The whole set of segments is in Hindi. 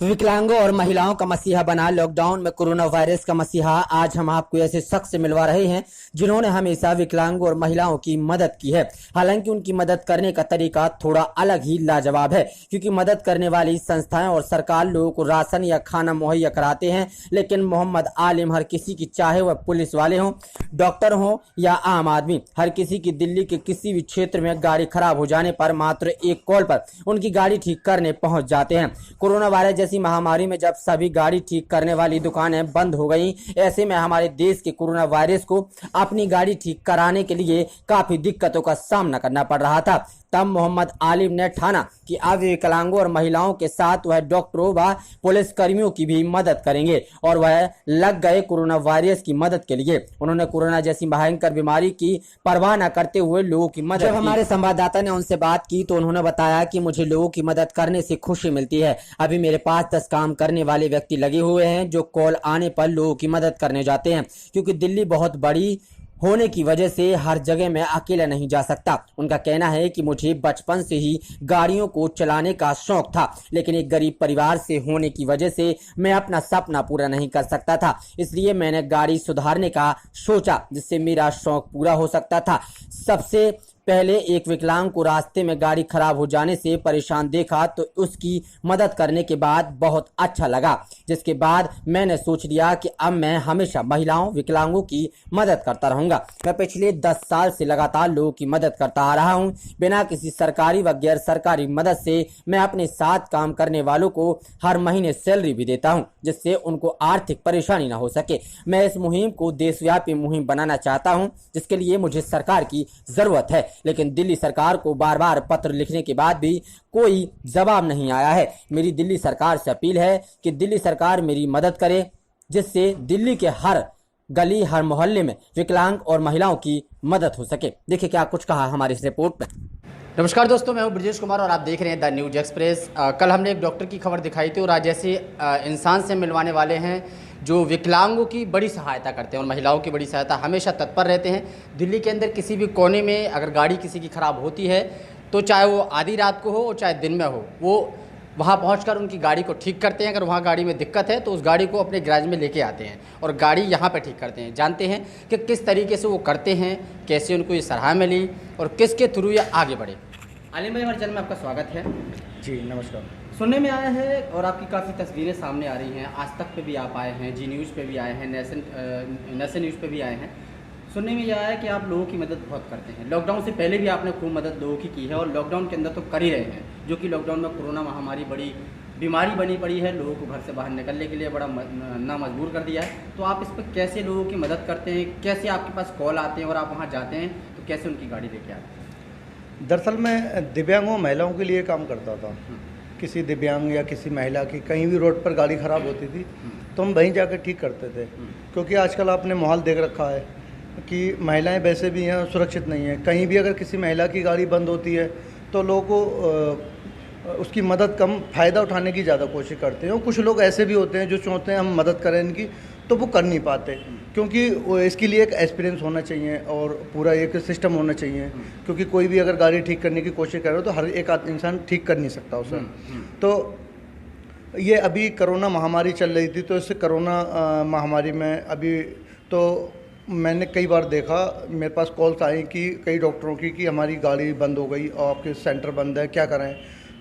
विकलांगों और महिलाओं का मसीहा बना लॉकडाउन में कोरोना वायरस का मसीहा। आज हम आपको ऐसे शख्स से मिलवा रहे हैं जिन्होंने हमेशा विकलांगों और महिलाओं की मदद की है। हालांकि उनकी मदद करने का तरीका थोड़ा अलग ही लाजवाब है, क्योंकि मदद करने वाली संस्थाएं और सरकार लोगों को राशन या खाना मुहैया कराते हैं, लेकिन मोहम्मद आलिम हर किसी की, चाहे वह पुलिस वाले हों, डॉक्टर हों या आम आदमी, हर किसी की दिल्ली के किसी भी क्षेत्र में गाड़ी खराब हो जाने पर मात्र एक कॉल पर उनकी गाड़ी ठीक करने पहुंच जाते हैं। कोरोना वायरस जैसी महामारी में जब सभी गाड़ी ठीक करने वाली दुकानें बंद हो गई, ऐसे में हमारे देश के कोरोना वायरस को अपनी गाड़ी ठीक कराने के लिए काफी दिक्कतों का सामना करना पड़ रहा था। तब मोहम्मद आलिम ने ठाना कि अब विकलांगों और महिलाओं के साथ वह डॉक्टरों व पुलिस कर्मियों की भी मदद करेंगे और वह लग गए कोरोना वायरस की मदद के लिए। उन्होंने कोरोना जैसी भयंकर बीमारी की परवाह न करते हुए लोगों की मदद। जब हमारे संवाददाता ने उनसे बात की तो उन्होंने बताया कि मुझे लोगों की मदद करने से खुशी मिलती है। अभी मेरे पास 10 काम करने वाले व्यक्ति लगे हुए हैं जो कॉल आने पर लोगों की मदद करने जाते हैं, क्योंकि दिल्ली बहुत बड़ी होने की वजह से हर जगह मैं अकेला नहीं जा सकता। उनका कहना है कि मुझे बचपन से ही गाड़ियों को चलाने का शौक था, लेकिन एक गरीब परिवार से होने की वजह से मैं अपना सपना पूरा नहीं कर सकता था, इसलिए मैंने गाड़ी सुधारने का सोचा जिससे मेरा शौक पूरा हो सकता था। सबसे पहले एक विकलांग को रास्ते में गाड़ी खराब हो जाने से परेशान देखा तो उसकी मदद करने के बाद बहुत अच्छा लगा, जिसके बाद मैंने सोच लिया कि अब मैं हमेशा महिलाओं विकलांगों की मदद करता रहूंगा। मैं पिछले 10 साल से लगातार लोगों की मदद करता आ रहा हूं। बिना किसी सरकारी व गैर सरकारी मदद से मैं अपने साथ काम करने वालों को हर महीने सैलरी भी देता हूं, जिससे उनको आर्थिक परेशानी न हो सके। मैं इस मुहिम को देशव्यापी मुहिम बनाना चाहता हूं, जिसके लिए मुझे सरकार की जरूरत है, लेकिन दिल्ली सरकार को बार बार पत्र लिखने के बाद भी कोई जवाब नहीं आया है। मेरी दिल्ली सरकार से अपील है कि दिल्ली सरकार मेरी मदद करे, जिससे दिल्ली के हर गली हर मोहल्ले में विकलांग और महिलाओं की मदद हो सके। देखिए क्या कुछ कहा हमारी इस रिपोर्ट में। नमस्कार दोस्तों, मैं हूं ब्रजेश कुमार और आप देख रहे हैं द न्यूज एक्सप्रेस। कल हमने एक डॉक्टर की खबर दिखाई थी और आज ऐसे इंसान से मिलवाने वाले हैं जो विकलांगों की बड़ी सहायता करते हैं और महिलाओं की बड़ी सहायता हमेशा तत्पर रहते हैं। दिल्ली के अंदर किसी भी कोने में अगर गाड़ी किसी की ख़राब होती है तो चाहे वो आधी रात को हो और चाहे दिन में हो, वो वहाँ पहुंचकर उनकी गाड़ी को ठीक करते हैं। अगर वहाँ गाड़ी में दिक्कत है तो उस गाड़ी को अपने गैराज में लेके आते हैं और गाड़ी यहाँ पे ठीक करते हैं। जानते हैं कि किस तरीके से वो करते हैं, कैसे उनको ये सराह मिली और किसके थ्रू ये आगे बढ़े। आलिम भाई, हमारे चैनल में आपका स्वागत है। जी नमस्कार। सुनने में आया है और आपकी काफ़ी तस्वीरें सामने आ रही हैं, आज तक पे भी आप आए हैं, जी न्यूज़ पे भी आए हैं, नेशन न्यूज़ पे भी आए हैं। सुनने में यह आया है कि आप लोगों की मदद बहुत करते हैं। लॉकडाउन से पहले भी आपने खूब मदद लोगों की है और लॉकडाउन के अंदर तो कर ही रहे हैं, जो कि लॉकडाउन में कोरोना महामारी बड़ी बीमारी बनी पड़ी है, लोगों को घर से बाहर निकलने के लिए बड़ा ना मजबूर कर दिया है। तो आप इस पर कैसे लोगों की मदद करते हैं, कैसे आपके पास कॉल आते हैं और आप वहाँ जाते हैं तो कैसे उनकी गाड़ी लेके आते हैं? दरअसल मैं दिव्यांगों महिलाओं के लिए काम करता था। किसी दिव्यांग या किसी महिला की कहीं भी रोड पर गाड़ी ख़राब होती थी तो हम वहीं जाकर ठीक करते थे, क्योंकि आजकल आपने माहौल देख रखा है कि महिलाएं वैसे भी हैं सुरक्षित नहीं हैं। कहीं भी अगर किसी महिला की गाड़ी बंद होती है तो लोगों को उसकी मदद कम फ़ायदा उठाने की ज़्यादा कोशिश करते हैं। और कुछ लोग ऐसे भी होते हैं जो चाहते हैं हम मदद करें इनकी, तो वो कर नहीं पाते, क्योंकि इसके लिए एक एक्सपीरियंस होना चाहिए और पूरा एक सिस्टम होना चाहिए। क्योंकि कोई भी अगर गाड़ी ठीक करने की कोशिश कर रहा हो तो हर एक इंसान ठीक कर नहीं सकता उसे। तो ये अभी कोरोना महामारी चल रही थी, तो इस कोरोना महामारी में अभी तो मैंने कई बार देखा, मेरे पास कॉल्स आई कि कई डॉक्टरों की कि हमारी गाड़ी बंद हो गई और आपके सेंटर बंद है, क्या करें।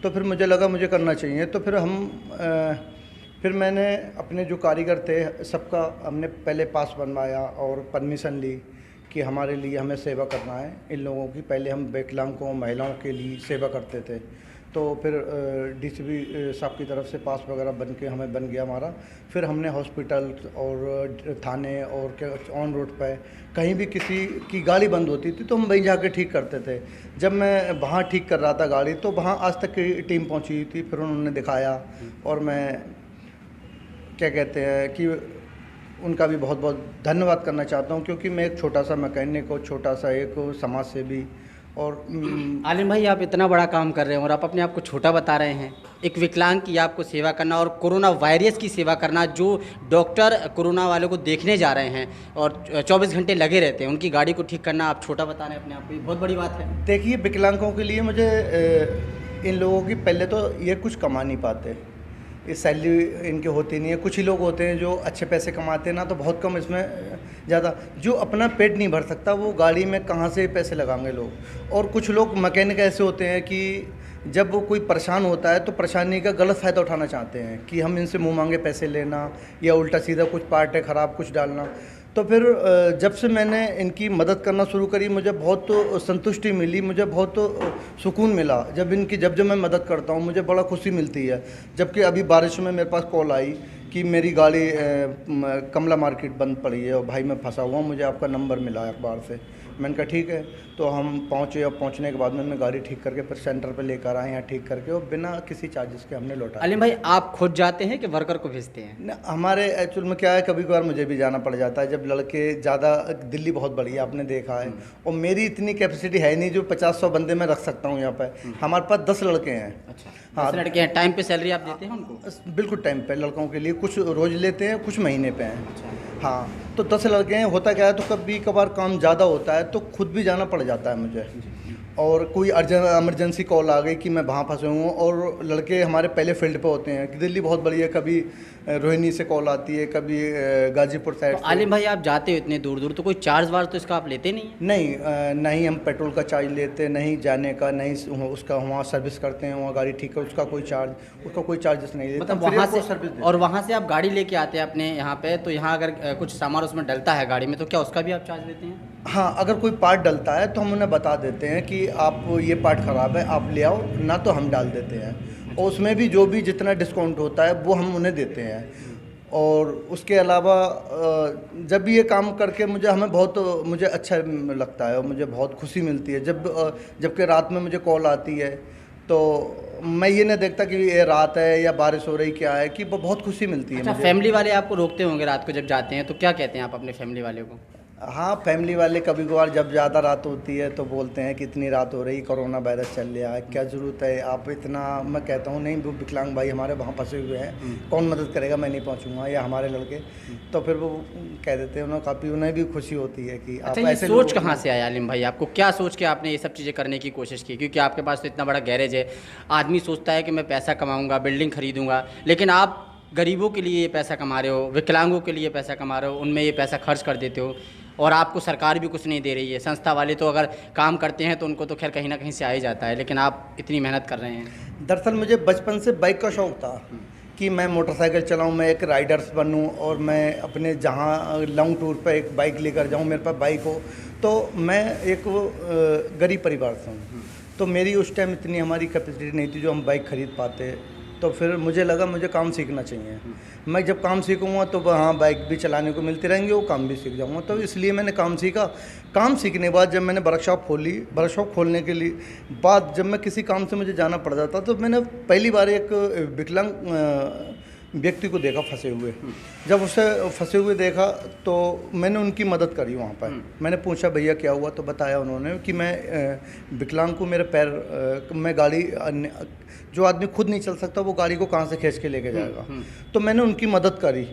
तो फिर मुझे लगा मुझे करना चाहिए। तो फिर मैंने अपने जो कारीगर थे सबका हमने पहले पास बनवाया और परमिशन ली कि हमारे लिए हमें सेवा करना है इन लोगों की। पहले हम विकलांगों महिलाओं के लिए सेवा करते थे, तो फिर डीसीपी साहब की तरफ से पास वगैरह बन गया हमारा। फिर हमने हॉस्पिटल और थाने और ऑन रोड पे कहीं भी किसी की गाड़ी बंद होती थी तो हम वहीं जाके ठीक करते थे। जब मैं वहाँ ठीक कर रहा था गाड़ी तो वहाँ आज तक की टीम पहुँची थी, फिर उन्होंने दिखाया और मैं क्या कहते हैं कि उनका भी बहुत बहुत धन्यवाद करना चाहता हूँ, क्योंकि मैं एक छोटा सा मैकेनिक और छोटा सा एक समाज सेवी। और आलिम भाई, आप इतना बड़ा काम कर रहे हैं और आप अपने आप को छोटा बता रहे हैं। एक विकलांग की आपको सेवा करना और कोरोना वायरस की सेवा करना, जो डॉक्टर कोरोना वालों को देखने जा रहे हैं और 24 घंटे लगे रहते हैं, उनकी गाड़ी को ठीक करना आप छोटा बता रहे हैं अपने आप को, ये बहुत बड़ी बात है। देखिए, विकलांगों के लिए मुझे इन लोगों की पहले तो ये कुछ कमा नहीं पाते, ये सैलरी इनकी होती नहीं है। कुछ ही लोग होते हैं जो अच्छे पैसे कमाते हैं ना, तो बहुत कम इसमें ज़्यादा, जो अपना पेट नहीं भर सकता वो गाड़ी में कहाँ से पैसे लगाएंगे लोग। और कुछ लोग मैकेनिक ऐसे होते हैं कि जब वो कोई परेशान होता है तो परेशानी का गलत फ़ायदा उठाना चाहते हैं कि हम इनसे मुँह मांगे पैसे लेना, या उल्टा सीधा कुछ पार्ट है ख़राब कुछ डालना। तो फिर जब से मैंने इनकी मदद करना शुरू करी, मुझे बहुत संतुष्टि मिली, मुझे बहुत सुकून मिला। जब मैं मदद करता हूँ मुझे बड़ा खुशी मिलती है। जबकि अभी बारिश में मेरे पास कॉल आई कि मेरी गाड़ी कमला मार्केट बंद पड़ी है और भाई मैं फंसा हुआ हूँ, मुझे आपका नंबर मिला है अखबार से। मैंने कहा ठीक है, तो हम पहुँचे और पहुँचने के बाद में मैं गाड़ी ठीक करके फिर सेंटर पे लेकर आए, यहाँ ठीक करके, और बिना किसी चार्जेस के हमने लौटा। अलीम भाई, आप खुद जाते हैं कि वर्कर को भेजते हैं? न, हमारे एक्चुअल में क्या है, कभी कभार मुझे भी जाना पड़ जाता है। जब लड़के ज़्यादा, दिल्ली बहुत बड़ी है आपने देखा है, और मेरी इतनी कैपेसिटी है नहीं जो 50-100 बंदे मैं रख सकता हूँ यहाँ पे। हमारे पास 10 लड़के हैं। अच्छा, हाँ, 10 लड़के हैं। टाइम पे सैलरी आप देते हैं उनको? बिल्कुल टाइम पे लड़कों के लिए, कुछ रोज़ लेते हैं कुछ महीने पे हैं। हाँ, तो 10 लड़के हैं। होता क्या है, तो कभी कभार काम ज़्यादा होता है तो खुद भी जाना पड़ जाता है मुझे, और कोई इमरजेंसी कॉल आ गई कि मैं वहाँ फंसे हूँ। और लड़के हमारे पहले फील्ड पे होते हैं। दिल्ली बहुत बड़ी है, कभी रोहिणी से कॉल आती है, कभी गाजीपुर साइड तो आलिम भाई, आप जाते हो इतने दूर दूर, तो कोई चार्ज वार्ज तो इसका आप लेते नहीं हैं? नहीं, हम पेट्रोल का चार्ज लेते नहीं, जाने का नहीं, उसका वहाँ सर्विस करते हैं, वहाँ गाड़ी ठीक है, उसका कोई चार्जेस नहीं लेते। मतलब वहाँ से सर्विस, और वहाँ से आप गाड़ी लेके आते हैं अपने यहाँ पे, तो यहाँ अगर कुछ सामान उसमें डलता है गाड़ी में, तो क्या उसका भी आप चार्ज लेते हैं? हाँ, अगर कोई पार्ट डलता है तो हम उन्हें बता देते हैं कि आप ये पार्ट ख़राब है, आप ले आओ ना, तो हम डाल देते हैं। और उसमें भी जो भी जितना डिस्काउंट होता है वो हम उन्हें देते हैं। और उसके अलावा जब भी ये काम करके मुझे अच्छा लगता है और मुझे बहुत खुशी मिलती है। जबकि रात में मुझे कॉल आती है तो मैं ये नहीं देखता कि ये रात है या बारिश हो रही क्या है, कि बहुत खुशी मिलती है। अच्छा, फैमिली वाले आपको रोकते होंगे रात को जब जाते हैं, तो क्या कहते हैं आप अपने फैमिली वाले को? हाँ, फैमिली वाले कभी कभार जब ज़्यादा रात होती है तो बोलते हैं कि इतनी रात हो रही, कोरोना वायरस चल रहा है, क्या ज़रूरत है आप इतना। मैं कहता हूँ नहीं, वो विकलांग भाई हमारे वहाँ फंसे हुए हैं, कौन मदद करेगा, मैं नहीं पहुँचूँगा, या हमारे लड़के। तो फिर वो कह देते हैं, उन्हें भी खुशी होती है कि आप अच्छा, ऐसे। ये सोच कहाँ से आया आलिम भाई आपको? क्या सोच के आपने ये सब चीज़ें करने की कोशिश की? क्योंकि आपके पास तो इतना बड़ा गैरेज है, आदमी सोचता है कि मैं पैसा कमाऊँगा, बिल्डिंग खरीदूँगा, लेकिन आप गरीबों के लिए ये पैसा कमा रहे हो, विकलांगों के लिए पैसा कमा रहे हो, उनमें ये पैसा खर्च कर देते हो, और आपको सरकार भी कुछ नहीं दे रही है। संस्था वाले तो अगर काम करते हैं तो उनको तो खैर कहीं ना कहीं से आ ही जाता है, लेकिन आप इतनी मेहनत कर रहे हैं। दरअसल मुझे बचपन से बाइक का शौक़ था कि मैं मोटरसाइकिल चलाऊं, मैं एक राइडर्स बनूं, और मैं अपने जहां लॉन्ग टूर पे एक बाइक लेकर जाऊं, मेरे पास बाइक हो। तो मैं एक गरीब परिवार से हूँ, तो मेरी उस टाइम इतनी हमारी कैपेसिटी नहीं थी जो हम बाइक खरीद पाते। तो फिर मुझे लगा मुझे काम सीखना चाहिए। मैं जब काम सीखूंगा तो हाँ, बाइक भी चलाने को मिलती रहेंगी, वो काम भी सीख जाऊंगा। तो इसलिए मैंने काम सीखा। काम सीखने के बाद जब मैंने वर्कशॉप खोली, वर्कशॉप खोलने के लिए बाद जब मैं किसी काम से मुझे जाना पड़ जाता, तो मैंने पहली बार एक विकलांग व्यक्ति को देखा फंसे हुए। जब उसे फंसे हुए देखा तो मैंने उनकी मदद करी वहाँ पर। मैंने पूछा भैया क्या हुआ, तो बताया उन्होंने कि मैं विकलांग को मेरे पैर, मैं गाड़ी, जो आदमी खुद नहीं चल सकता वो गाड़ी को कहाँ से खींच के लेके जाएगा। तो मैंने उनकी मदद करी,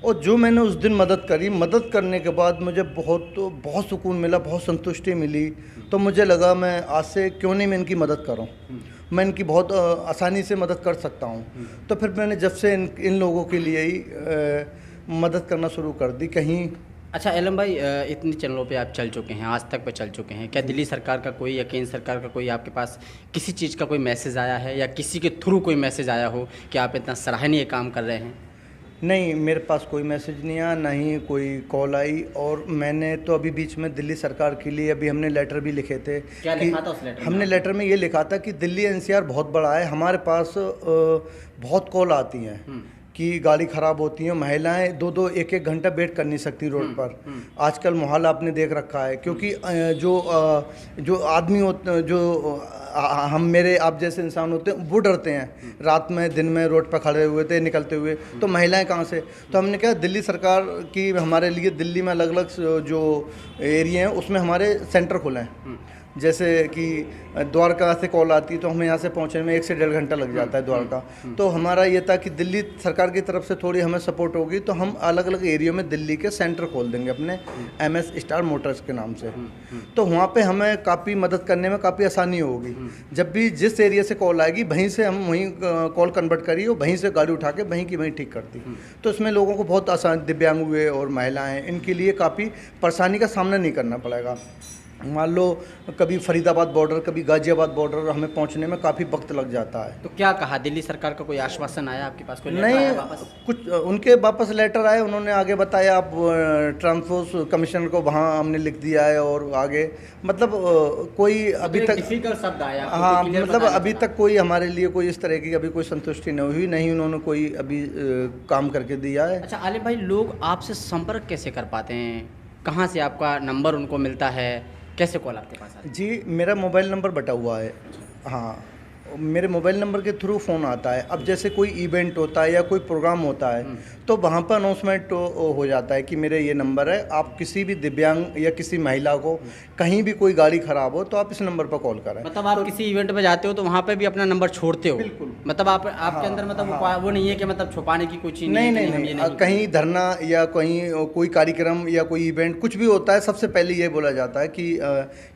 और जो मैंने उस दिन मदद करी, मदद करने के बाद मुझे बहुत सुकून मिला, बहुत संतुष्टि मिली। तो मुझे लगा मैं आज से क्यों नहीं मैं इनकी मदद करूं, मैं इनकी बहुत आसानी से मदद कर सकता हूं। तो फिर मैंने जब से इन लोगों के लिए ही मदद करना शुरू कर दी कहीं। अच्छा आलम भाई, इतनी चैनलों पे आप चल चुके हैं, आज तक पे चल चुके हैं, क्या दिल्ली सरकार का कोई या केंद्र सरकार का कोई आपके पास किसी चीज़ का कोई मैसेज आया है, या किसी के थ्रू कोई मैसेज आया हो कि आप इतना सराहनीय काम कर रहे हैं? नहीं, मेरे पास कोई मैसेज नहीं आया, ना ही कोई कॉल आई। और मैंने तो अभी बीच में दिल्ली सरकार के लिए अभी हमने लेटर भी लिखे थे। क्या लिखा था उस लेटर में? हमने लेटर में ये लिखा था कि दिल्ली एनसीआर बहुत बड़ा है, हमारे पास बहुत कॉल आती हैं कि गाड़ी ख़राब होती है, महिलाएं 2-2 1-1 घंटा वेट कर नहीं सकती रोड पर। आजकल माहौल आपने देख रखा है, क्योंकि जो आदमी होते, जो आप जैसे इंसान होते हैं, वो डरते हैं रात में दिन में रोड पर खड़े हुए थे निकलते हुए, तो महिलाएं कहाँ से। तो हमने कहा दिल्ली सरकार की हमारे लिए दिल्ली में अलग अलग जो एरिया हैं उसमें हमारे सेंटर खुले हैं। जैसे कि द्वारका से कॉल आती है तो हमें यहाँ से पहुँचने में 1 से 1.5 घंटा लग जाता है द्वारका। तो हमारा ये था कि दिल्ली सरकार की तरफ से थोड़ी हमें सपोर्ट होगी तो हम अलग अलग एरिया में दिल्ली के सेंटर खोल देंगे अपने MS स्टार मोटर्स के नाम से। तो वहाँ पे हमें काफ़ी मदद करने में काफ़ी आसानी होगी। जब भी जिस एरिया से कॉल आएगी वहीं से हम वहीं कॉल कन्वर्ट करिए और वहीं से गाड़ी उठा के वहीं की वहीं ठीक करती। तो इसमें लोगों को बहुत आसान, दिव्यांग हुए और महिलाएँ, इनके लिए काफ़ी परेशानी का सामना नहीं करना पड़ेगा। मान लो कभी फरीदाबाद बॉर्डर, कभी गाजियाबाद बॉर्डर हमें पहुंचने में काफ़ी वक्त लग जाता है। तो क्या कहा दिल्ली सरकार का, कोई आश्वासन आया आपके पास, कोई लेटर नहीं, आया वापस? कुछ उनके वापस लेटर आए, उन्होंने आगे बताया आप ट्रांसपोर्ट कमिश्नर को वहाँ हमने लिख दिया है और आगे मतलब कोई अभी तक डिफिकल्ट शब्द आया। हाँ, मतलब अभी तक कोई हमारे लिए कोई इस तरह की अभी कोई संतुष्टि नहीं हुई, नहीं उन्होंने कोई अभी काम करके दिया है। अच्छा आलिम भाई, लोग आपसे संपर्क कैसे कर पाते हैं? कहाँ से आपका नंबर उनको मिलता है? कैसे कॉल आपके पास आता है? जी, मेरा मोबाइल नंबर बटा हुआ है। हाँ, मेरे मोबाइल नंबर के थ्रू फ़ोन आता है। अब जैसे कोई इवेंट होता है या कोई प्रोग्राम होता है तो वहाँ पर अनाउंसमेंट हो जाता है कि मेरे ये नंबर है, आप किसी भी दिव्यांग या किसी महिला को कहीं भी कोई गाड़ी ख़राब हो तो आप इस नंबर पर कॉल करें। मतलब आप किसी इवेंट में जाते हो तो वहाँ पे भी अपना नंबर छोड़ते हो? बिल्कुल। मतलब आपके अंदर मतलब वो नहीं है कि मतलब छुपाने की कोई चीज़ नहीं है कि नहीं हम ये नहीं, कहीं धरना या कहीं कोई कार्यक्रम या कोई इवेंट कुछ भी होता है, सबसे पहले ये बोला जाता है कि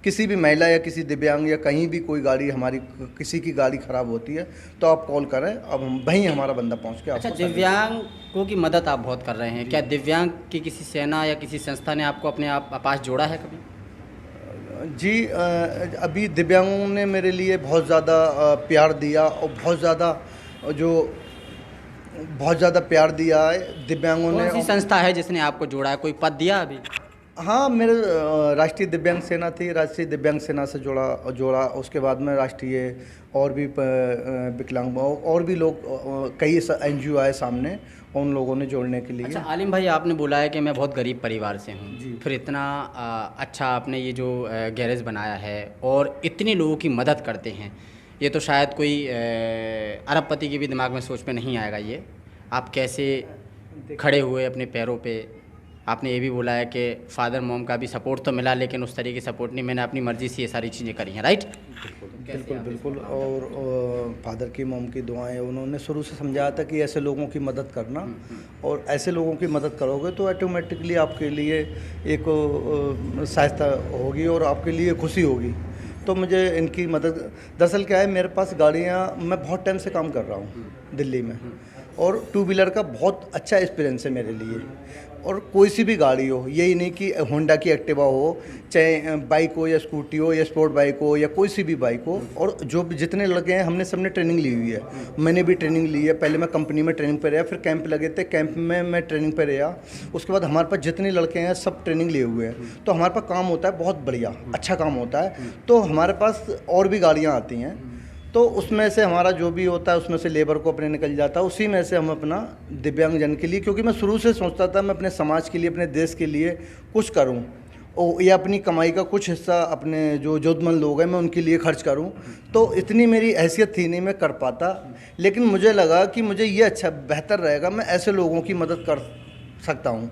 किसी भी महिला या किसी दिव्यांग या कहीं भी कोई गाड़ी हमारी किसी की गाड़ी ख़राब होती है तो आप कॉल करें, अब वहीं हमारा बंदा पहुँच के अच्छा, आपको दिव्यांगों की मदद आप बहुत कर रहे हैं। क्या दिव्यांग की किसी सेना या किसी संस्था ने आपको अपने आप पास जोड़ा है कभी? जी, अभी दिव्यांगों ने मेरे लिए बहुत ज़्यादा प्यार दिया और बहुत ज़्यादा प्यार दिया है दिव्यांगों ने। कौन सी संस्था है जिसने आपको जोड़ा है? कोई पद दिया अभी? हाँ, मेरे राष्ट्रीय दिव्यांग सेना थी, राष्ट्रीय दिव्यांग सेना से जोड़ा। उसके बाद में राष्ट्रीय और भी विकलांग और भी लोग कई NGO आए सामने, उन लोगों ने जोड़ने के लिए। अच्छा आलिम भाई, आपने बोला है कि मैं बहुत गरीब परिवार से हूँ, फिर इतना अच्छा आपने ये जो गैरेज बनाया है और इतने लोगों की मदद करते हैं, ये तो शायद कोई अरबपति के भी दिमाग में सोच में नहीं आएगा। ये आप कैसे खड़े हुए अपने पैरों पे? आपने ये भी बोला है कि फादर मॉम का भी सपोर्ट तो मिला, लेकिन उस तरीके सपोर्ट नहीं, मैंने अपनी मर्ज़ी से ये सारी चीज़ें करी हैं, राइट? बिल्कुल। और फादर की मॉम की दुआएं, उन्होंने शुरू से समझाया था कि ऐसे लोगों की मदद करना, और ऐसे लोगों की मदद करोगे तो ऑटोमेटिकली आपके लिए एक सहायता होगी और आपके लिए खुशी होगी। तो मुझे इनकी मदद, दरअसल क्या है, मेरे पास गाड़ियाँ, मैं बहुत टाइम से काम कर रहा हूँ दिल्ली में और 2 व्हीलर का बहुत अच्छा एक्सपीरियंस है मेरे लिए। और कोई सी भी गाड़ी हो, यही नहीं कि होंडा की एक्टिवा हो, चाहे बाइक हो या स्कूटी हो या स्पोर्ट बाइक हो या कोई सी भी बाइक हो, और जो भी जितने लगे हैं हमने सबने ट्रेनिंग ली हुई है। मैंने भी ट्रेनिंग ली है, पहले मैं कंपनी में ट्रेनिंग पे रहा, फिर कैंप लगे थे, कैंप में मैं ट्रेनिंग पे रहा। उसके बाद हमारे पास जितने लड़के हैं सब ट्रेनिंग लिए हुए हैं, तो हमारे पास काम होता है बहुत बढ़िया, अच्छा काम होता है। तो हमारे पास और भी गाड़ियाँ आती हैं, तो उसमें से हमारा जो भी होता है उसमें से लेबर को अपने निकल जाता है, उसी में से हम अपना दिव्यांगजन के लिए, क्योंकि मैं शुरू से सोचता था मैं अपने समाज के लिए, अपने देश के लिए कुछ करूं, और या अपनी कमाई का कुछ हिस्सा अपने जो जरूरतमंद लोग हैं मैं उनके लिए खर्च करूं। तो इतनी मेरी हैसियत थी नहीं मैं कर पाता, लेकिन मुझे लगा कि मुझे ये अच्छा बेहतर रहेगा, मैं ऐसे लोगों की मदद कर सकता हूँ।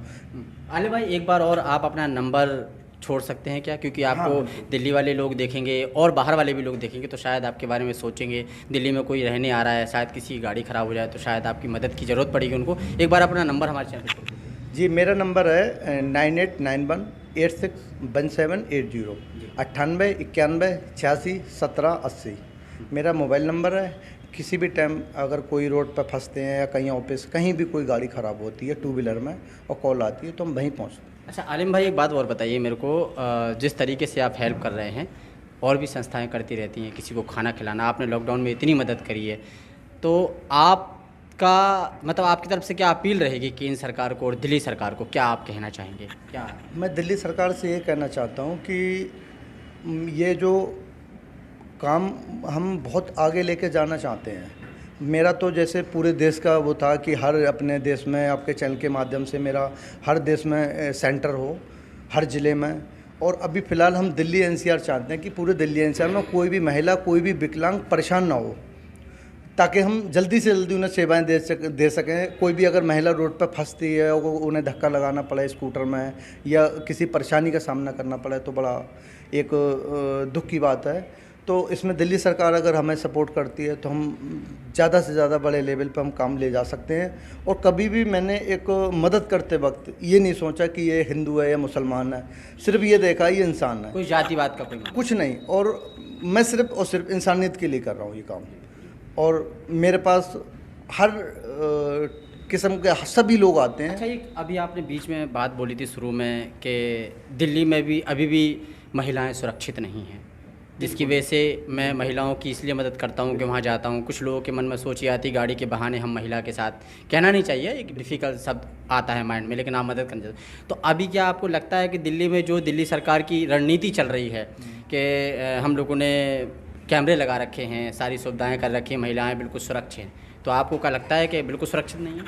आलिम भाई, एक बार और आप अपना नंबर छोड़ सकते हैं क्या? क्योंकि आपको दिल्ली वाले लोग देखेंगे और बाहर वाले भी लोग देखेंगे तो शायद आपके बारे में सोचेंगे, दिल्ली में कोई रहने आ रहा है, शायद किसी की गाड़ी ख़राब हो जाए तो शायद आपकी मदद की ज़रूरत पड़ेगी उनको। एक बार अपना नंबर हमारे चैनल पर छोड़ दीजिए। जी, मेरा नंबर है 9891861780, 98 91 86 17 80 मेरा मोबाइल नंबर है। किसी भी टाइम अगर कोई रोड पर फंसते हैं या कहीं ऑफिस कहीं भी कोई गाड़ी ख़राब होती है 2 व्हीलर में और कॉल आती है तो हम वहीं पहुँचते हैं। अच्छा आलिम भाई, एक बात और बताइए मेरे को, जिस तरीके से आप हेल्प कर रहे हैं, और भी संस्थाएं करती रहती हैं, किसी को खाना खिलाना, आपने लॉकडाउन में इतनी मदद करी है, तो आपका मतलब आपकी तरफ से क्या अपील रहेगी केंद्र सरकार को और दिल्ली सरकार को? क्या आप कहना चाहेंगे? क्या मैं दिल्ली सरकार से ये कहना चाहता हूँ कि ये जो काम हम बहुत आगे लेके जाना चाहते हैं। मेरा तो जैसे पूरे देश का वो था कि हर अपने देश में आपके चैनल के माध्यम से मेरा हर देश में सेंटर हो, हर ज़िले में। और अभी फ़िलहाल हम दिल्ली NCR चाहते हैं कि पूरे दिल्ली NCR में कोई भी महिला, कोई भी विकलांग परेशान ना हो, ताकि हम जल्दी से जल्दी उन्हें सेवाएं दे सकें। कोई भी अगर महिला रोड पर फंसती है और उन्हें धक्का लगाना पड़े स्कूटर में या किसी परेशानी का सामना करना पड़े तो बड़ा एक दुख की बात है। तो इसमें दिल्ली सरकार अगर हमें सपोर्ट करती है तो हम ज़्यादा से ज़्यादा बड़े लेवल पर हम काम ले जा सकते हैं। और कभी भी मैंने एक मदद करते वक्त ये नहीं सोचा कि ये हिंदू है या मुसलमान है, सिर्फ ये देखा ये इंसान है, कोई जातिवाद का कोई कुछ नहीं। और मैं सिर्फ और सिर्फ इंसानियत के लिए कर रहा हूँ ये काम। और मेरे पास हर किस्म के सभी लोग आते हैं। अच्छा, ये अभी आपने बीच में बात बोली थी शुरू में कि दिल्ली में भी अभी भी महिलाएं सुरक्षित नहीं हैं, जिसकी वजह से मैं महिलाओं की इसलिए मदद करता हूं कि वहां जाता हूं। कुछ लोगों के मन में सोच ये आती, गाड़ी के बहाने हम महिला के साथ, कहना नहीं चाहिए, एक डिफ़िकल्ट शब्द आता है माइंड में, लेकिन आप मदद करना चाहते हो। तो अभी क्या आपको लगता है कि दिल्ली में जो दिल्ली सरकार की रणनीति चल रही है कि हम लोगों ने कैमरे लगा रखे हैं, सारी सुविधाएँ कर रखी हैं, महिलाएँ बिल्कुल सुरक्षित हैं, तो आपको क्या लगता है कि बिल्कुल सुरक्षित नहीं है?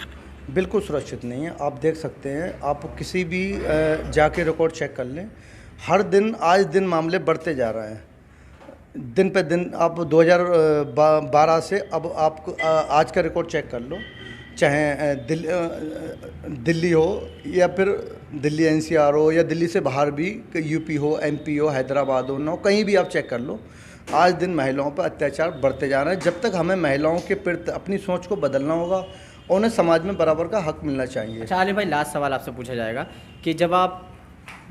बिल्कुल सुरक्षित नहीं है। आप देख सकते हैं, आप किसी भी जाके रिकॉर्ड चेक कर लें, हर दिन आज दिन मामले बढ़ते जा रहे हैं, दिन पे दिन। आप 2012 से अब आप आज का रिकॉर्ड चेक कर लो, चाहे दिल्ली हो या फिर दिल्ली NCR हो या दिल्ली से बाहर भी UP हो, MP हो, हैदराबाद हो, ना कहीं भी आप चेक कर लो, आज दिन महिलाओं पर अत्याचार बढ़ते जा रहे हैं। जब तक हमें महिलाओं के प्रति अपनी सोच को बदलना होगा और उन्हें समाज में बराबर का हक मिलना चाहिए। अच्छा आलिम भाई, लास्ट सवाल आपसे पूछा जाएगा कि जब आप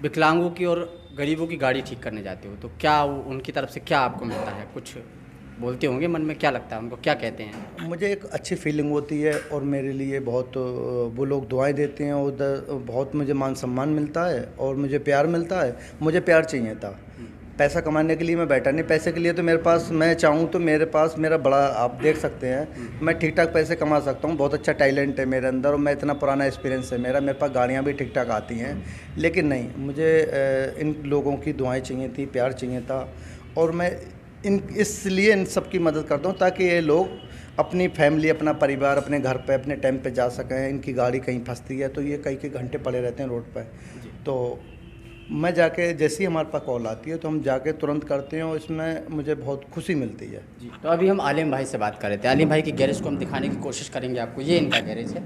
विकलांगों की और गरीबों की गाड़ी ठीक करने जाते हो तो क्या उनकी तरफ से क्या आपको मिलता है? कुछ बोलते होंगे मन में, क्या लगता है उनको, क्या कहते हैं? मुझे एक अच्छी फीलिंग होती है और मेरे लिए बहुत वो लोग दुआएं देते हैं और बहुत मुझे मान सम्मान मिलता है और मुझे प्यार मिलता है। मुझे प्यार चाहिए था, पैसा कमाने के लिए मैं बैठा नहीं। पैसे के लिए तो मेरे पास, मैं चाहूँ तो मेरे पास मेरा बड़ा, आप देख सकते हैं, मैं ठीक ठाक पैसे कमा सकता हूँ, बहुत अच्छा टैलेंट है मेरे अंदर और मैं इतना पुराना एक्सपीरियंस है मेरे पास गाड़ियाँ भी ठीक ठाक आती हैं। लेकिन नहीं, मुझे इन लोगों की दुआएं चाहिए थी, प्यार चाहिए था और मैं इसलिए इन सब की मदद करता हूँ ताकि ये लोग अपनी फैमिली, अपना परिवार अपने घर पे अपने टाइम पे जा सकें। इनकी गाड़ी कहीं फंसती है तो ये कई घंटे पड़े रहते हैं रोड पे, तो मैं जाके, जैसे ही हमारे पास कॉल आती है तो हम जाके तुरंत करते हैं और इसमें मुझे बहुत खुशी मिलती है। जी, तो अभी हम आलिम भाई से बात कर रहे थे। आलिम भाई की गैरेज को हम दिखाने की कोशिश करेंगे आपको। ये इनका गैरेज है,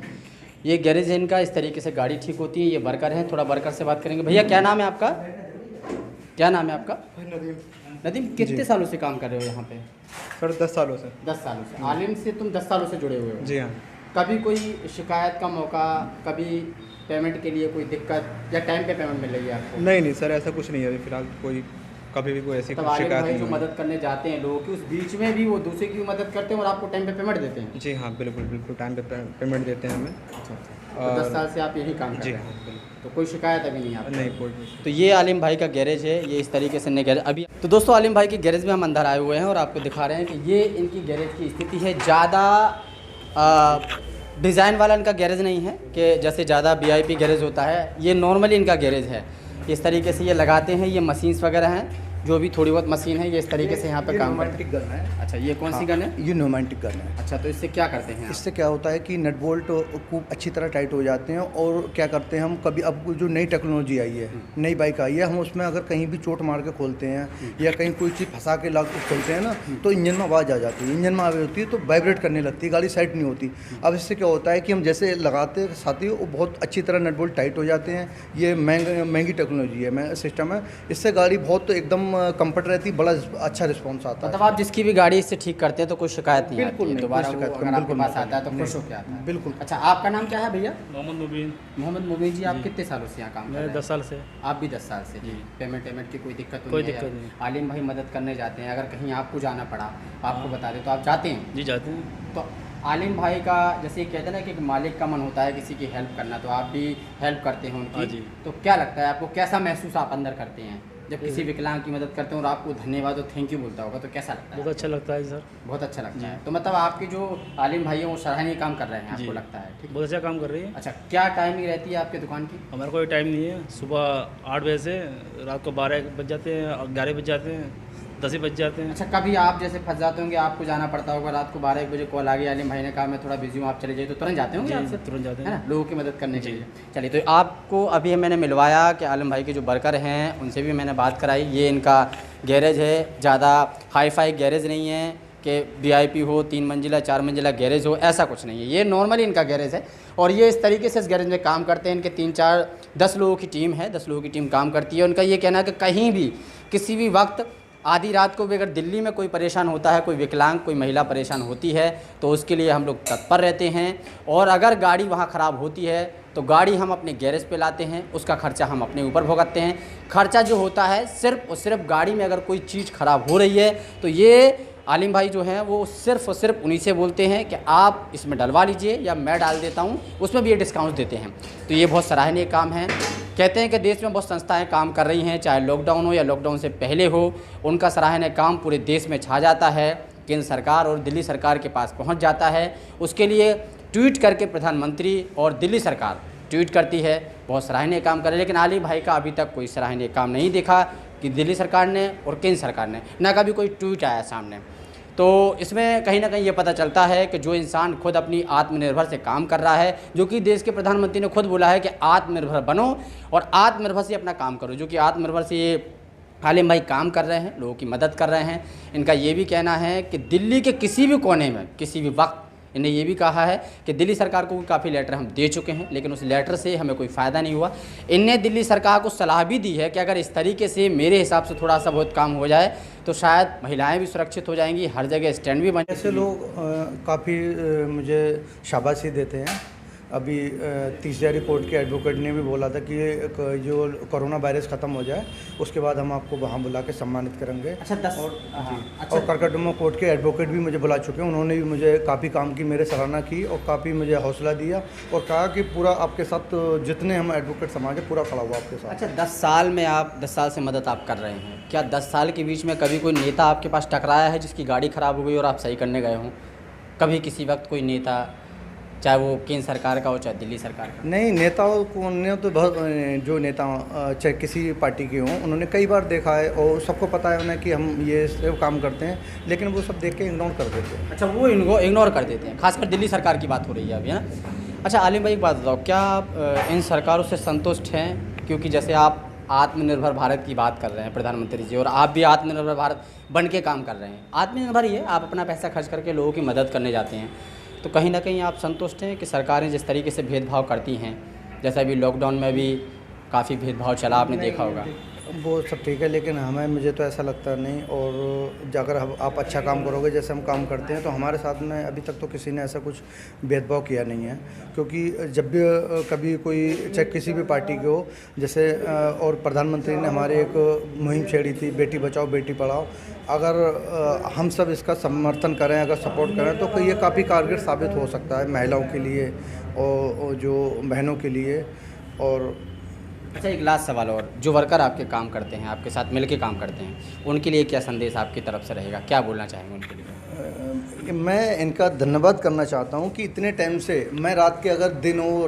ये गैरेज है इनका, इस तरीके से गाड़ी ठीक होती है। ये वर्कर हैं, थोड़ा वर्कर से बात करेंगे। भैया क्या नाम है आपका? क्या नाम है आपका? नदीम। कितने सालों से काम कर रहे हो यहाँ पे? सर 10 सालों से। 10 सालों से। आलिम से तुम 10 सालों से जुड़े हुए हो? जी हाँ। कभी कोई शिकायत का मौका, कभी पेमेंट के लिए कोई दिक्कत या टाइम पे पेमेंट मिल रही है आपको? नहीं सर, ऐसा कुछ नहीं है अभी फिलहाल, कोई कभी भी कोई ऐसी तब कोई आलिम शिकायत भाई नहीं जो हुई। मदद करने जाते हैं लोगों की, उस बीच में भी वो दूसरे की मदद करते हैं और आपको टाइम पे पेमेंट देते हैं? जी हाँ, बिल्कुल टाइम पे पेमेंट देते हैं हमें। अच्छा। तो 10 साल से आप यही काम कर जी रहे हैं? हाँ, बिल्कुल। तो कोई शिकायत अभी नहीं आपको? नहीं, कोई नहीं। तो ये आलिम भाई का गैरेज है, ये इस तरीके से गैरेज अभी। तो दोस्तों आलिम भाई के गैरेज में हम अंदर आए हुए हैं और आपको दिखा रहे हैं कि ये इनकी गैरेज की स्थिति है। ज़्यादा डिज़ाइन वाला इनका गैरेज नहीं है कि जैसे ज़्यादा VIP गैरेज होता है, ये नॉर्मली इनका गैरेज है। इस तरीके से ये लगाते हैं, ये मशीन्स वगैरह हैं, जो भी थोड़ी बहुत मशीन है, ये इस तरीके से यहाँ पे काम करते हैं। गन है। अच्छा, ये कौन सी गन है? ये न्यूमेटिक गन है। अच्छा, तो इससे क्या करते हैं आप? इससे क्या होता है कि नट बोल्ट खूब अच्छी तरह टाइट हो जाते हैं और क्या करते हैं हम, कभी अब जो नई टेक्नोलॉजी आई है, नई बाइक आई है, हम उसमें अगर कहीं भी चोट मार के खोलते हैं या कहीं कोई चीज़ फंसा के ला के खोलते हैं ना, तो इंजन में आवाज़ आ जाती है। इंजन में आवाज़ होती है तो वाइब्रेट करने लगती है, गाड़ी साइड नहीं होती। अब इससे क्या होता है कि हम जैसे लगाते साथ ही वो बहुत अच्छी तरह नट बोल्ट टाइट हो जाते हैं। ये महंगी टेक्नोलॉजी है, सिस्टम है, इससे गाड़ी बहुत एकदम कंफर्ट रहती है, बड़ा अच्छा रिस्पॉन्स आता है। मतलब आप जिसकी भी गाड़ी इससे ठीक करते हैं तो कोई शिकायत नहीं बिल्कुल आती है? नहीं, दोबारा कोई शिकायत वो नहीं, अगर आपके बिल्कुल पास आता है तो खुश नहीं। होकर आता है? बिल्कुल। अच्छा, आपका नाम क्या है भैया? मोहम्मद मुबीन। मोहम्मद मुबीन जी, आप कितने सालों से यहाँ काम कर मैं रहे हैं? 10 साल से। आप भी 10 साल से? जी। पेमेंट की कोई दिक्कत तो कोई नहीं है? दिक्कत नहीं। आलिम भाई मदद करने जाते हैं, अगर कहीं आपको जाना पड़ा, आपको बता दें तो आप जाते हैं? जी जाते हैं। तो आलिम भाई का जैसे कहते हैं ना कि एक मालिक का मन होता है किसी की हेल्प करना, तो आप भी हेल्प करते हैं हाँ उनकी। जी। तो क्या लगता है आपको, कैसा महसूस आप अंदर करते हैं जब किसी विकलांग की मदद करते हैं और आपको धन्यवाद और थैंक यू बोलता होगा, तो कैसा लगता है? बहुत अच्छा लगता है सर। बहुत अच्छा लगता है। तो मतलब आपके जो आलिम भाई हैं वो सराहनीय काम कर रहे हैं, आपको जी। लगता है? ठीक। बहुत अच्छा काम कर रही है। अच्छा, क्या टाइमिंग रहती है आपके दुकान की? हमारा कोई टाइम नहीं है, सुबह 8 बजे से रात को 12 बज जाते हैं और 11 बज जाते हैं, 10 ही बज जाते हैं। अच्छा, कभी आप जैसे फंस जाते होंगे, आपको जाना पड़ता होगा, रात को 12-1 बजे कॉल आ गई, आलिम भाई ने कहा मैं थोड़ा बिजी हूँ, आप चले जाइए, तो तुरंत जाते होंगे जी, आपसे? तुरंत जाते है हैं। ना, लोगों की मदद करने के जी। लिए। चलिए, तो आपको अभी मैंने मिलवाया कि आलिम भाई के जो वर्कर हैं उनसे भी मैंने बात कराई। ये इनका गैरेज है, ज़्यादा हाई फाई गैरेज नहीं है, कि वीआईपी हो, 3 मंजिला 4 मंजिला गैरेज हो, ऐसा कुछ नहीं है। ये नॉर्मली इनका गैरेज है और ये इस तरीके से इस गैरेज में काम करते हैं। इनके 10 लोगों की टीम है, 10 लोगों की टीम काम करती है। उनका ये कहना है कि कहीं भी किसी भी वक्त आधी रात को भी अगर दिल्ली में कोई परेशान होता है, कोई विकलांग, कोई महिला परेशान होती है, तो उसके लिए हम लोग तत्पर रहते हैं। और अगर गाड़ी वहाँ ख़राब होती है तो गाड़ी हम अपने गैरेज पे लाते हैं, उसका खर्चा हम अपने ऊपर भुगतते हैं। खर्चा जो होता है सिर्फ़ और सिर्फ गाड़ी में अगर कोई चीज़ ख़राब हो रही है तो ये आलिम भाई जो हैं वो सिर्फ़ और सिर्फ उन्हीं से बोलते हैं कि आप इसमें डलवा लीजिए या मैं डाल देता हूँ, उसमें भी ये डिस्काउंट देते हैं। तो ये बहुत सराहनीय काम है। कहते हैं कि देश में बहुत संस्थाएं काम कर रही हैं, चाहे लॉकडाउन हो या लॉकडाउन से पहले हो, उनका सराहनीय काम पूरे देश में छा जाता है, केंद्र सरकार और दिल्ली सरकार के पास पहुंच जाता है। उसके लिए ट्वीट करके प्रधानमंत्री और दिल्ली सरकार ट्वीट करती है, बहुत सराहनीय काम करे। लेकिन आलिम भाई का अभी तक कोई सराहनीय काम नहीं देखा कि दिल्ली सरकार ने और केंद्र सरकार ने, ना कभी कोई ट्वीट आया सामने। तो इसमें कहीं ना कहीं ये पता चलता है कि जो इंसान खुद अपनी आत्मनिर्भर से काम कर रहा है, जो कि देश के प्रधानमंत्री ने खुद बोला है कि आत्मनिर्भर बनो और आत्मनिर्भर से अपना काम करो, जो कि आत्मनिर्भर से ये आलिम भाई काम कर रहे हैं, लोगों की मदद कर रहे हैं। इनका ये भी कहना है कि दिल्ली के किसी भी कोने में किसी भी वक्त इन्हें ये भी कहा है कि दिल्ली सरकार को काफ़ी लेटर हम दे चुके हैं, लेकिन उस लेटर से हमें कोई फ़ायदा नहीं हुआ। इनने दिल्ली सरकार को सलाह भी दी है कि अगर इस तरीके से मेरे हिसाब से थोड़ा सा बहुत काम हो जाए तो शायद महिलाएं भी सुरक्षित हो जाएंगी, हर जगह स्टैंड भी बन। ऐसे लोग काफ़ी मुझे शाबाशी देते हैं। अभी तीसरा रिपोर्ट के एडवोकेट ने भी बोला था कि जो कोरोना वायरस ख़त्म हो जाए उसके बाद हम आपको वहाँ बुला के सम्मानित करेंगे। अच्छा, 10 और करकटमा कोर्ट के एडवोकेट भी मुझे बुला चुके हैं। उन्होंने भी मुझे काफ़ी काम की, मेरे सराहना की और काफ़ी मुझे हौसला दिया और कहा कि पूरा आपके साथ जितने हम एडवोकेट समाज है पूरा खड़ा हुआ आपके साथ। अच्छा, 10 साल में आप 10 साल से मदद आप कर रहे हैं, क्या 10 साल के बीच में कभी कोई नेता आपके पास टकराया है जिसकी गाड़ी ख़राब हो गई और आप सही करने गए हों? कभी किसी वक्त कोई नेता, चाहे वो केंद्र सरकार का हो चाहे दिल्ली सरकार का? नहीं, नेताओं को ने तो बहुत, जो नेता चाहे किसी पार्टी के हों, उन्होंने कई बार देखा है और सबको पता है उन्हें कि हम ये सब काम करते हैं, लेकिन वो सब देख के इग्नोर कर देते हैं। अच्छा, वो इग्नोर कर देते हैं, खासकर दिल्ली सरकार की बात हो रही है अभी, है ना? अच्छा आलिम भाई, एक बात बताओ, क्या आप इन सरकारों से संतुष्ट हैं? क्योंकि जैसे आप आत्मनिर्भर भारत की बात कर रहे हैं प्रधानमंत्री जी, और आप भी आत्मनिर्भर भारत बन के काम कर रहे हैं। आत्मनिर्भर ही है, आप अपना पैसा खर्च करके लोगों की मदद करने जाते हैं, तो कहीं ना कहीं आप संतुष्ट हैं कि सरकारें जिस तरीके से भेदभाव करती हैं, जैसे अभी लॉकडाउन में भी काफ़ी भेदभाव चला, आपने देखा होगा? वो सब ठीक है, लेकिन मुझे तो ऐसा लगता नहीं। और अगर आप अच्छा काम करोगे जैसे हम काम करते हैं तो हमारे साथ में अभी तक तो किसी ने ऐसा कुछ भेदभाव किया नहीं है। क्योंकि जब भी कभी कोई, चाहे किसी भी पार्टी के हो, जैसे और प्रधानमंत्री ने हमारे एक मुहिम छेड़ी थी, बेटी बचाओ बेटी पढ़ाओ। अगर हम सब इसका समर्थन करें, अगर सपोर्ट करें तो ये काफ़ी कारगर साबित हो सकता है महिलाओं के लिए और जो बहनों के लिए। और अच्छा, एक लास्ट सवाल और, जो वर्कर आपके काम करते हैं, आपके साथ मिल के काम करते हैं, उनके लिए क्या संदेश आपकी तरफ से रहेगा, क्या बोलना चाहेंगे उनके लिए? मैं इनका धन्यवाद करना चाहता हूं कि इतने टाइम से मैं रात के, अगर दिन हो,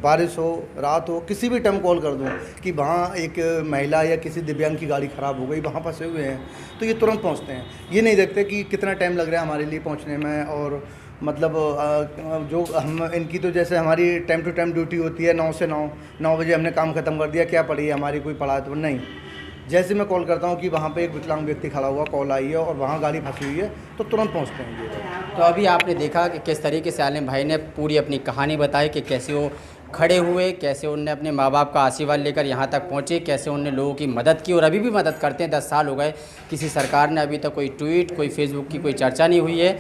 बारिश हो, रात हो, किसी भी टाइम कॉल कर दूं कि वहाँ एक महिला या किसी दिव्यांग की गाड़ी ख़राब हो गई, वहाँ फंसे हुए हैं, तो ये तुरंत पहुंचते हैं। ये नहीं देखते कि कितना टाइम लग रहा है हमारे लिए पहुंचने में। और मतलब जो हम इनकी तो जैसे हमारी टाइम टू टाइम ड्यूटी होती है, 9 से 9 बजे हमने काम ख़त्म कर दिया, क्या पड़ी है हमारी, कोई पड़ा है तो नहीं। जैसे मैं कॉल करता हूँ कि वहाँ पे एक विकलांग व्यक्ति खड़ा हुआ, कॉल आई है और वहाँ गाड़ी फंसी हुई है, तो तुरंत पहुँचते हैं ये। तो अभी आपने देखा कि किस तरीके से आलिम भाई ने पूरी अपनी कहानी बताई कि कैसे वो खड़े हुए, कैसे उनने अपने माँ बाप का आशीर्वाद लेकर यहाँ तक पहुँचे, कैसे उनने लोगों की मदद की और अभी भी मदद करते हैं। 10 साल हो गए, किसी सरकार ने अभी तक कोई ट्वीट, कोई फेसबुक की कोई चर्चा नहीं हुई है।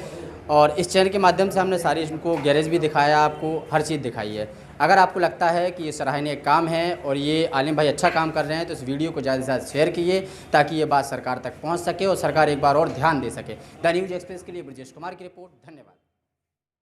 और इस चैनल के माध्यम से हमने सारी इनको गैरेज भी दिखाया, आपको हर चीज़ दिखाई है। अगर आपको लगता है कि ये सराहनीय काम है और ये आलिम भाई अच्छा काम कर रहे हैं तो इस वीडियो को ज़्यादा से ज़्यादा शेयर कीजिए ताकि ये बात सरकार तक पहुंच सके और सरकार एक बार और ध्यान दे सके। द न्यूज़ एक्सप्रेस के लिए ब्रजेश कुमार की रिपोर्ट। धन्यवाद।